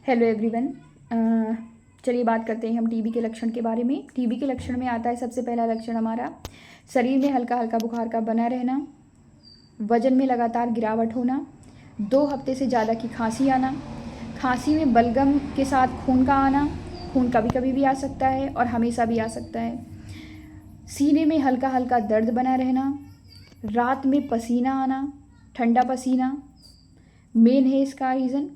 Hello everyone. चलिए बात करते हैं हम टीबी के लक्षण के बारे में। टीबी के लक्षण में आता है सबसे पहला लक्षण हमारा शरीर में हल्का हल्का बुखार का बना रहना, वजन में लगातार गिरावट होना, 2 हफ्ते से ज़्यादा की खांसी आना, खांसी में बलगम के साथ खून का आना, खून कभी कभी भी आ सकता है और हमेशा भी आ सकता है, सीने में हल्का हल्का दर्द बना रहना, रात में पसीना आना, ठंडा पसीना मेन है इसका रीज़न।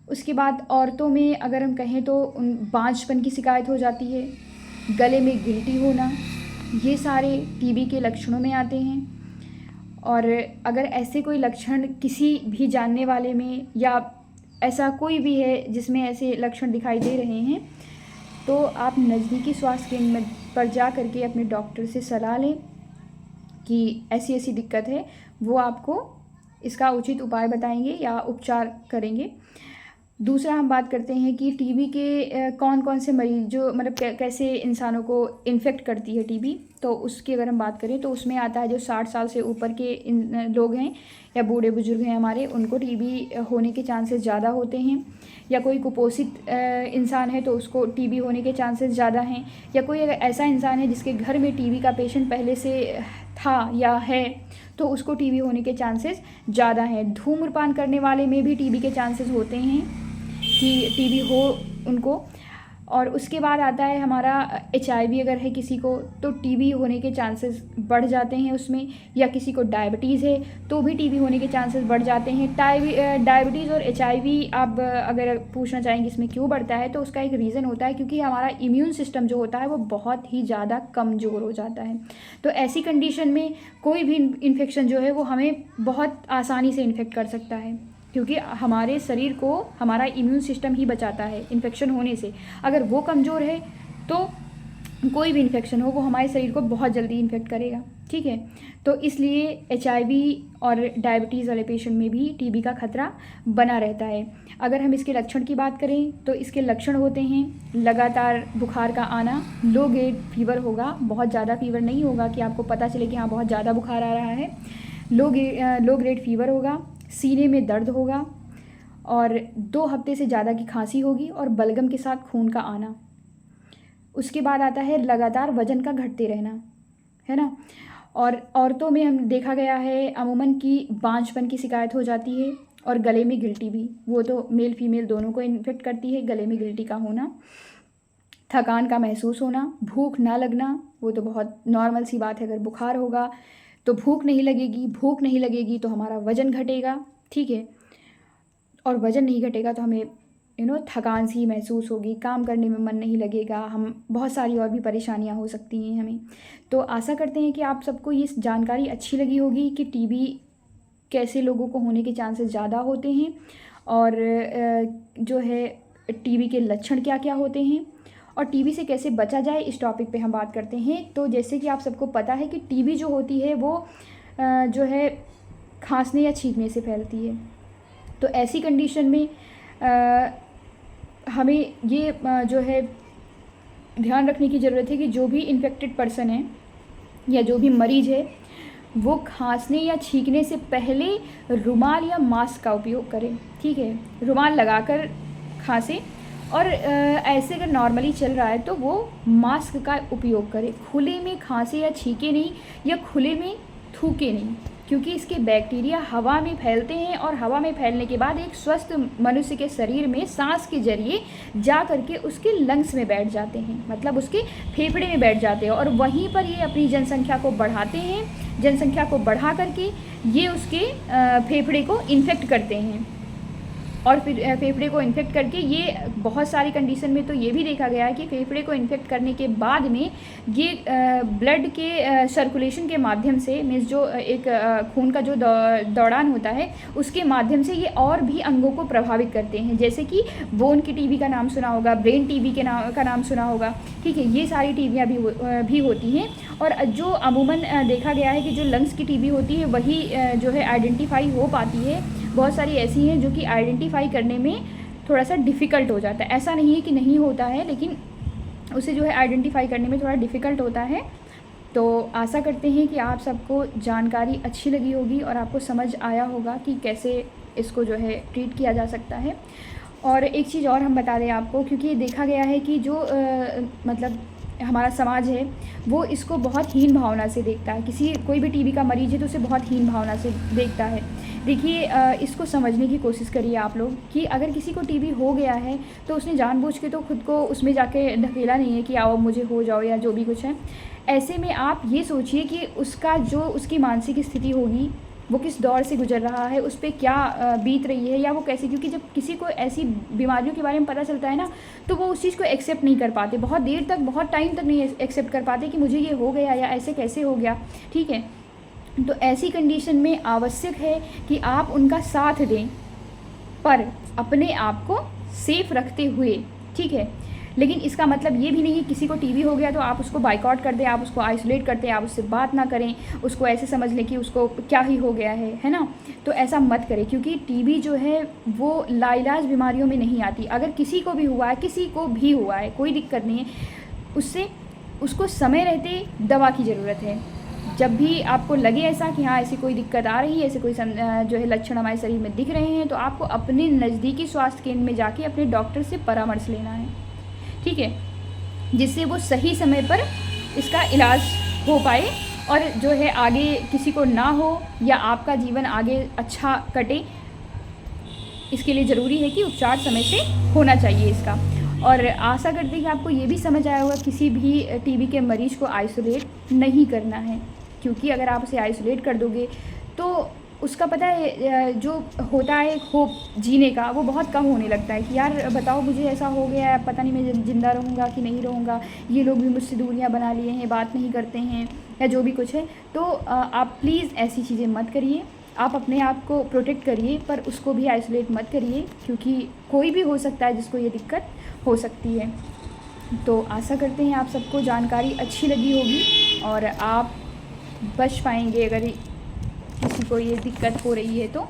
उसके बाद औरतों में अगर हम कहें तो बांझपन की शिकायत हो जाती है, गले में गिल्टी होना, ये सारे टीबी के लक्षणों में आते हैं। और अगर ऐसे कोई लक्षण किसी भी जानने वाले में या ऐसा कोई भी है जिसमें ऐसे लक्षण दिखाई दे रहे हैं तो आप नज़दीकी स्वास्थ्य केंद्र पर जा करके अपने डॉक्टर से सलाह लें कि ऐसी ऐसी दिक्कत है, वो आपको इसका उचित उपाय बताएंगे या उपचार करेंगे। दूसरा हम बात करते हैं कि टीबी के कौन कौन से मरीज जो मतलब कैसे इंसानों को इन्फेक्ट करती है टीबी, तो उसकी अगर हम बात करें तो उसमें आता है जो 60 साल से ऊपर के लोग हैं या बूढ़े बुजुर्ग हैं हमारे, उनको टीबी होने के चांसेस ज़्यादा होते हैं। या कोई कुपोषित इंसान है तो उसको टीबी होने के चांसेस ज़्यादा हैं। या कोई अगर ऐसा इंसान है जिसके घर में टीबी का पेशेंट पहले से था या है तो उसको टीबी होने के चांसेस ज़्यादा हैं। धूम्रपान करने वाले में भी टीबी के चांसेस होते हैं कि टीबी हो उनको। और उसके बाद आता है हमारा HIV अगर है किसी को तो टीबी होने के चांसेस बढ़ जाते हैं उसमें। या किसी को डायबिटीज़ है तो भी टीबी होने के चांसेस बढ़ जाते हैं। डायबिटीज़ और HIV आप अगर पूछना चाहेंगे इसमें क्यों बढ़ता है तो उसका एक रीज़न होता है क्योंकि हमारा इम्यून सिस्टम जो होता है वो बहुत ही ज़्यादा कमज़ोर हो जाता है। तो ऐसी कंडीशन में कोई भी इन्फेक्शन जो है वो हमें बहुत आसानी से इन्फेक्ट कर सकता है क्योंकि हमारे शरीर को हमारा इम्यून सिस्टम ही बचाता है इन्फेक्शन होने से। अगर वो कमज़ोर है तो कोई भी इन्फेक्शन हो वो हमारे शरीर को बहुत जल्दी इन्फेक्ट करेगा। ठीक है, तो इसलिए HIV और डायबिटीज़ वाले पेशेंट में भी टीबी का खतरा बना रहता है। अगर हम इसके लक्षण की बात करें तो इसके लक्षण होते हैं लगातार बुखार का आना, लो ग्रेड फीवर होगा, बहुत ज़्यादा फीवर नहीं होगा कि आपको पता चले कि हाँ बहुत ज़्यादा बुखार आ रहा है, लो ग्रेड फीवर होगा, सीने में दर्द होगा और 2 हफ्ते से ज़्यादा की खांसी होगी और बलगम के साथ खून का आना। उसके बाद आता है लगातार वजन का घटते रहना, है ना। और औरतों में हम देखा गया है अमूमन की बांझपन की शिकायत हो जाती है और गले में गिल्टी भी, वो तो मेल फीमेल दोनों को इन्फेक्ट करती है। गले में गिल्टी का होना, थकान का महसूस होना, भूख ना लगना, वो तो बहुत नॉर्मल सी बात है। अगर बुखार होगा तो भूख नहीं लगेगी, भूख नहीं लगेगी तो हमारा वज़न घटेगा। ठीक है, और वज़न नहीं घटेगा तो हमें थकान सी महसूस होगी, काम करने में मन नहीं लगेगा, हम बहुत सारी और भी परेशानियां हो सकती हैं हमें। तो आशा करते हैं कि आप सबको ये जानकारी अच्छी लगी होगी कि टीबी कैसे लोगों को होने के चांसेस ज़्यादा होते हैं और जो है टीबी के लक्षण क्या क्या होते हैं और टीबी से कैसे बचा जाए, इस टॉपिक पे हम बात करते हैं। तो जैसे कि आप सबको पता है कि टीबी जो होती है वो जो है खांसने या छींकने से फैलती है। तो ऐसी कंडीशन में हमें ये जो है ध्यान रखने की ज़रूरत है कि जो भी इन्फेक्टेड पर्सन है या जो भी मरीज़ है वो खांसने या छींकने से पहले रुमाल या मास्क का उपयोग करें। ठीक है, रुमाल लगाकर खांसे और ऐसे अगर नॉर्मली चल रहा है तो वो मास्क का उपयोग करें। खुले में खांसे या छींके नहीं या खुले में थूके नहीं, क्योंकि इसके बैक्टीरिया हवा में फैलते हैं और हवा में फैलने के बाद एक स्वस्थ मनुष्य के शरीर में सांस के जरिए जा करके उसके लंग्स में बैठ जाते हैं, मतलब उसके फेफड़े में बैठ जाते हैं और वहीं पर ये अपनी जनसंख्या को बढ़ाते हैं। जनसंख्या को बढ़ा करके ये उसके फेफड़े को इन्फेक्ट करते हैं और फिर फेफड़े को इन्फेक्ट करके ये बहुत सारी कंडीशन में तो ये भी देखा गया है कि फेफड़े को इन्फेक्ट करने के बाद में ये ब्लड के सर्कुलेशन के माध्यम से, मीन्स जो एक खून का जो दौड़ान होता है उसके माध्यम से ये और भी अंगों को प्रभावित करते हैं। जैसे कि बोन की टीबी का नाम सुना होगा, ब्रेन टीबी के का नाम सुना होगा। ठीक है, ये सारी टीबियाँ भी होती हैं। और जो अमूमन देखा गया है कि जो लंग्स की टीबी होती है वही जो है आइडेंटिफाई हो पाती है। बहुत सारी ऐसी हैं जो कि आइडेंटिफाई करने में थोड़ा सा डिफ़िकल्ट हो जाता है। ऐसा नहीं है कि नहीं होता है, लेकिन उसे जो है आइडेंटिफाई करने में थोड़ा डिफ़िकल्ट होता है। तो आशा करते हैं कि आप सबको जानकारी अच्छी लगी होगी और आपको समझ आया होगा कि कैसे इसको जो है ट्रीट किया जा सकता है। और एक चीज़ और हम बता दें आपको, क्योंकि ये देखा गया है कि जो मतलब हमारा समाज है वो इसको बहुत हीन भावना से देखता है। कोई भी टीबी का मरीज़ है तो उसे बहुत हीन भावना से देखता है। देखिए इसको समझने की कोशिश करिए आप लोग कि अगर किसी को टीबी हो गया है तो उसने जानबूझ के तो खुद को उसमें जाके ढकेला नहीं है कि आओ मुझे हो जाओ या जो भी कुछ है। ऐसे में आप ये सोचिए कि उसकी मानसिक स्थिति होगी, वो किस दौर से गुजर रहा है, उस पर क्या बीत रही है, या वो कैसे, क्योंकि जब किसी को ऐसी बीमारियों के बारे में पता चलता है ना तो वो उस चीज़ को एक्सेप्ट नहीं कर पाते, बहुत देर तक, बहुत टाइम तक नहीं एक्सेप्ट कर पाते कि मुझे ये हो गया या ऐसे कैसे हो गया। ठीक है, तो ऐसी कंडीशन में आवश्यक है कि आप उनका साथ दें, पर अपने आप को सेफ रखते हुए। ठीक है, लेकिन इसका मतलब ये भी नहीं कि किसी को टीबी हो गया तो आप उसको बाइकआउट कर दें, आप उसको आइसोलेट करते हैं, आप उससे बात ना करें, उसको ऐसे समझ लें कि उसको क्या ही हो गया है ना। तो ऐसा मत करें, क्योंकि टीबी जो है वो लाइलाज बीमारियों में नहीं आती। अगर किसी को भी हुआ है, किसी को भी हुआ है, कोई दिक्कत नहीं है, उसको समय रहते दवा की ज़रूरत है। जब भी आपको लगे ऐसा कि हाँ ऐसी कोई दिक्कत आ रही है, ऐसे कोई जो है लक्षण हमारे शरीर में दिख रहे हैं, तो आपको अपने नज़दीकी स्वास्थ्य केंद्र में जाके अपने डॉक्टर से परामर्श लेना है। ठीक है, जिससे वो सही समय पर इसका इलाज हो पाए और जो है आगे किसी को ना हो या आपका जीवन आगे अच्छा कटे। इसके लिए ज़रूरी है कि उपचार समय से होना चाहिए इसका। और आशा करते हैं कि आपको ये भी समझ आया होगा, किसी भी टीबी के मरीज़ को आइसोलेट नहीं करना है, क्योंकि अगर आप उसे आइसोलेट कर दोगे तो उसका पता है जो होता है होप जीने का, वो बहुत कम होने लगता है कि यार बताओ मुझे ऐसा हो गया है, पता नहीं मैं ज़िंदा रहूँगा कि नहीं रहूँगा, ये लोग भी मुझसे दूरियां बना लिए हैं, बात नहीं करते हैं या जो भी कुछ है। तो आप प्लीज़ ऐसी चीज़ें मत करिए, आप अपने आप को प्रोटेक्ट करिए, पर उसको भी आइसोलेट मत करिए, क्योंकि कोई भी हो सकता है जिसको ये दिक्कत हो सकती है। तो आशा करते हैं आप सबको जानकारी अच्छी लगी होगी और आप बच पाएंगे अगर किसी को ये दिक्कत हो रही है तो।